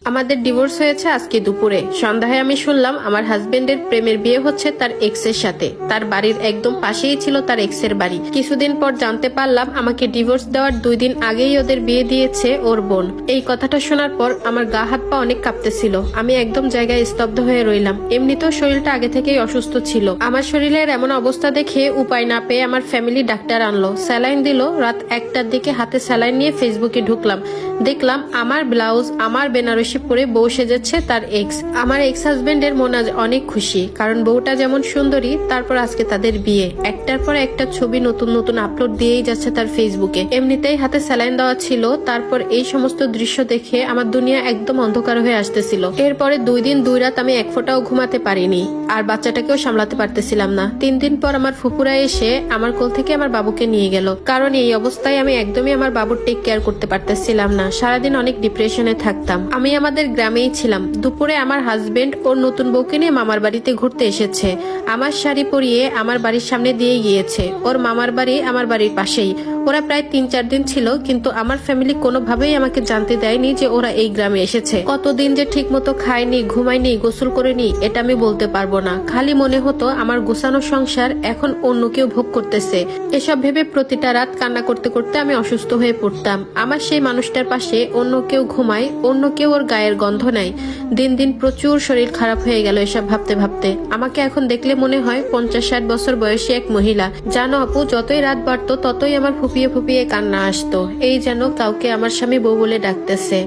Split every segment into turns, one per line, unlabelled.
আমাদের ডিভোর্স হয়েছে আজকে দুপুরে। সন্ধ্যায় আমি শুনলাম আমার হাজবেন্ডের প্রেমের বিয়ে হচ্ছে তার এক্স এর সাথে। তার বাড়ির একদম পাশেই ছিল তার এক্স এর বাড়ি। কিছুদিন পর জানতে পারলাম আমাকে ডিভোর্স দেওয়ার 2 দিন আগেই ওদের বিয়ে দিয়েছে ওর বোন। এই কথাটা শোনার পর আমার গা হাত পা অনেক কাঁপতেছিল। আমি একদম জায়গায় স্তব্ধ হয়ে রইলাম। এমনিতেও শরীরটা আগে থেকেই অসুস্থ ছিল। আমার শরীরের এমন অবস্থা দেখে উপায় না পেয়ে আমার ফ্যামিলি ডাক্তার আনলো, স্যালাইন দিল। রাত 1টার দিকে হাতে স্যালাইন নিয়ে ফেসবুকে ঢুকলাম, দেখলাম আমার ব্লাউজ, আমার বেনারসি পরে বউ সেজেছে তার এক্স। আমার এক্স হাজবেন্ডের মন আজ অনেক খুশি, কারণ বউটা যেমন সুন্দরী, তারপর আজকে তাদের বিয়ে। একটার পর একটা ছবি নতুন নতুন আপলোড দিয়েই যাচ্ছে তার ফেসবুকে। এমনিতেই হাতে স্যালাইন দেওয়া ছিল, তারপর এই সমস্ত দৃশ্য দেখে আমার দুনিয়া একদম অন্ধকার হয়ে আসতেছিল। এরপরে 2 দিন 2 রাত আমি এক ফোঁটাও ঘুমাতে পারিনি, আর বাচ্চাটাকেও সামলাতে পারতেছিলাম না। 3 দিন পর আমার ফুপুরা এসে আমার কোল থেকে আমার বাবুকে নিয়ে গেল, কারণ এই অবস্থায় আমি একদমই আমার বাবুর টেক কেয়ার করতে পারতেছিলাম না। সারাদিন অনেক ডিপ্রেশনে থাকতাম। আমি আমাদের গ্রামেই ছিলাম। দুপুরে আমার হাজবেন্ড ওর নতুন বউকে নিয়ে মামার বাড়িতে ঘুরতে এসেছে। আমার শাড়ি পরিয়ে আমার বাড়ির সামনে দিয়ে গিয়েছে। ওর মামার বাড়ি আমার বাড়ির পাশেই। ওরা প্রায় 3-4 দিন ছিল, কিন্তু আমার ফ্যামিলি কোনোভাবেই আমাকে জানতে দেয়নি যে ওরা এই গ্রামে এসেছে। কতদিন যে ঠিক মতো খায়নি, ঘুমায়নি, গোসল করেনি এটা আমি বলতে পারবো না। খালি মনে হতো আমার গোছানো সংসার এখন অন্য কেউ ভোগ করতেছে। এসব ভেবে প্রতিটা রাত কান্না করতে করতে আমি অসুস্থ হয়ে পড়তাম। আমার সেই মানুষটার পাশে অন্য কেউ ঘুমায়, অন্য কেউ ওর গায়ের গন্ধ নাই। দিন দিন প্রচুর শরীর খারাপ হয়ে গেল এসব ভাবতে ভাবতে। আমাকে এখন দেখলে মনে হয় 50-60 বছর বয়সী এক মহিলা। জানো আপু, যতই রাত বাড়তো ততই আমার ফুপিয়ে ফুপিয়ে কান্না আসতো। এই যেন কাউকে আমার স্বামী বউ বলে ডাকতেছে,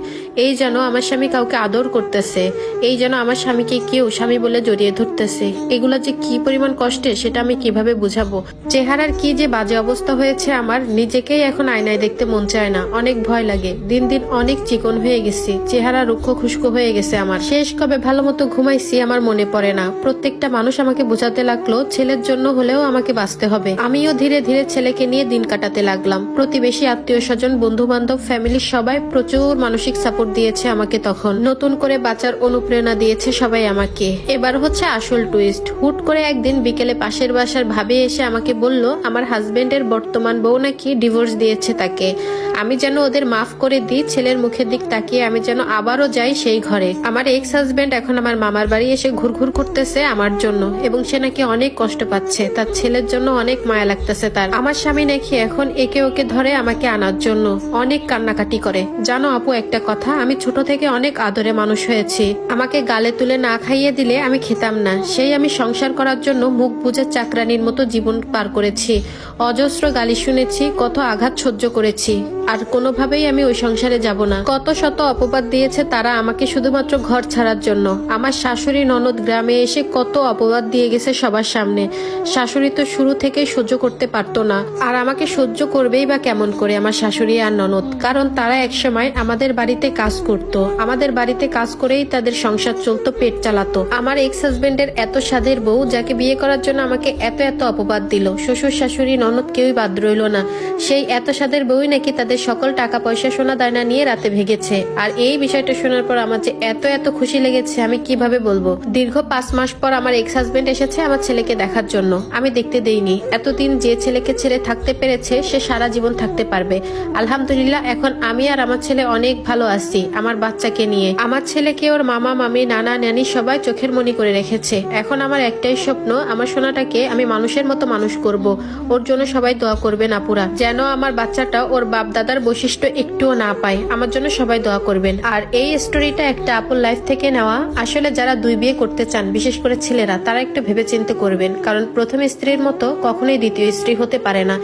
এই যেন আমার স্বামী কাউকে আদর করতেছে, এই যেন আমার স্বামীকে কেউ স্বামী বলে জড়িয়ে ধরতেছে। এগুলা যে কি পরিমাণ কষ্টে সেটা আমি কিভাবে বুঝাবো। চেহারার কি যে বাজে অবস্থা হয়েছে আমার, নিজেকেই এখন আয়নায় দেখতে মন চায় না, অনেক ভয় লাগে। দিন দিন অনেক চিকন হয়ে গেছি, চেহারা রুক্ষ খুস্কো হয়ে গেছে আমার। শেষ কবে ভালো মতো ঘুমাইছি আমার মনে পড়ে না। প্রত্যেকটা মানুষ আমাকে বোঝাতে লাগলো ছেলের জন্য হলেও আমাকে বাঁচতে হবে। আমিও ধীরে ধীরে ছেলেকে নিয়ে দিন কাটাতে লাগলাম। প্রতিবেশী, আত্মীয় স্বজন, বন্ধু বান্ধব, ফ্যামিলির সবাই প্রচুর মানসিক সাপোর্ট দিয়েছে আমাকে। তখন নতুন করে বাঁচার অনুপ্রেরণা দিয়েছে সবাই আমাকে। এবার হচ্ছে আসল টুইস্ট। হুট করে একদিন বিকেলে পাশের বাসার ভাবি এসে আমাকে বলল আমার হাজবেন্ডের বর্তমান বউ নাকি ডিভোর্স দিয়েছে তাকে। আমি যেন ওদের মাফ করে দিই। ছেলের মুখের দিক তাকিয়ে আমি যেন আবারও যাই সেই ঘরে। আমার এক্স হাজবেন্ড এখন আমার মামার বাড়ি এসে ঘুরঘুর করতেছে আমার জন্য, এবং সে নাকি অনেক কষ্ট পাচ্ছে। তার ছেলের জন্য অনেক মায়া লাগতেছে তার। আমার স্বামী নাকি এখন একে ওকে ধরে আমাকে আনার জন্য অনেক কান্নাকাটি করে। জানো আপু একটা কথা, আমি ছোট থেকে অনেক আদরে মানুষ হয়েছি। আমাকে গালে তুলে না খাইয়ে দিলে আমি খেতাম না। সেই আমি সংসার করার জন্য মুখ বুজে চাকরানির মতো জীবন পার করেছি। অজস্র গালি শুনেছি, কত আঘাত সহ্য করেছি, আর কোনোভাবেই আমি ওই সংসারে যাব না। কত শত অপবাদ দিয়েছে তারা আমাকে শুধুমাত্র ঘর ছাড়ার জন্য। আমার শাশুড়ি ননদ গ্রামে এসে কত অপবাদ দিয়ে গেছে সবার সামনে। শাশুড়ি তো শুরু থেকেই সহ্য করতে পারতো না, আর আমাকে সহ্য করবেই বা কেমন করে আমার শাশুড়ি আর ননদ, কারণ তারা একসময় আমাদের বাড়িতে কাজ করত। আমাদের বাড়িতে কাজ করেই তাদের সংসার চলতো, পেট চালাতো। আমার এক্স হাজবেন্ডের এত স্বাদের বউ, যাকে বিয়ে করার জন্য আমাকে এত এত অপবাদ দিল। শ্বশুর শাশুড়ি ননদ কেউই বাদ রইল না। সেই এত স্বাদের বউই নাকি তাদের সকল টাকা পয়সা সোনা দায়না নিয়ে রাতে ভেগেছে। আর এই বিষয়টা শোনার পর আমার যে এত এত খুশি লেগেছে আমি কিভাবে বলবো। দীর্ঘ 5 মাস পর আমার এক্স হাজবেন্ড এসেছে আমার ছেলেকে দেখার জন্য। আমি দেখতে দেইনি। এতদিন যে ছেলেকে ছেড়ে থাকতে পেরেছে সে সারা জীবন থাকতে পারবে। আলহামদুলিল্লাহ, এখন আমি আর আমার ছেলে অনেক ভালো আছি আমার বাচ্চাকে নিয়ে। আমার ছেলেকে ওর মামা মামি নানা নানি সবাই চোখের মনি করে রেখেছে। এখন আমার একটাই স্বপ্ন, আমার সোনাটাকে আমি মানুষের মতো মানুষ করব। ওর জন্য সবাই দোয়া করবেন আপুরা, যেন আমার বাচ্চাটা ওর বাপ দাদার বৈশিষ্ট্য একটুও না পায়। আমার জন্য সবাই দোয়া করবেন। আর এই স্টোরিটা একটা আপুর লাইফ থেকে নেওয়া। আসলে যারা 2 বিয়ে করতে চান, বিশেষ করে ছেলেরা, তারা একটু ভেবেচিন্তে করবেন, কারণ প্রথম স্ত্রীর মতো কখনোই দ্বিতীয় স্ত্রী হতে পারে না।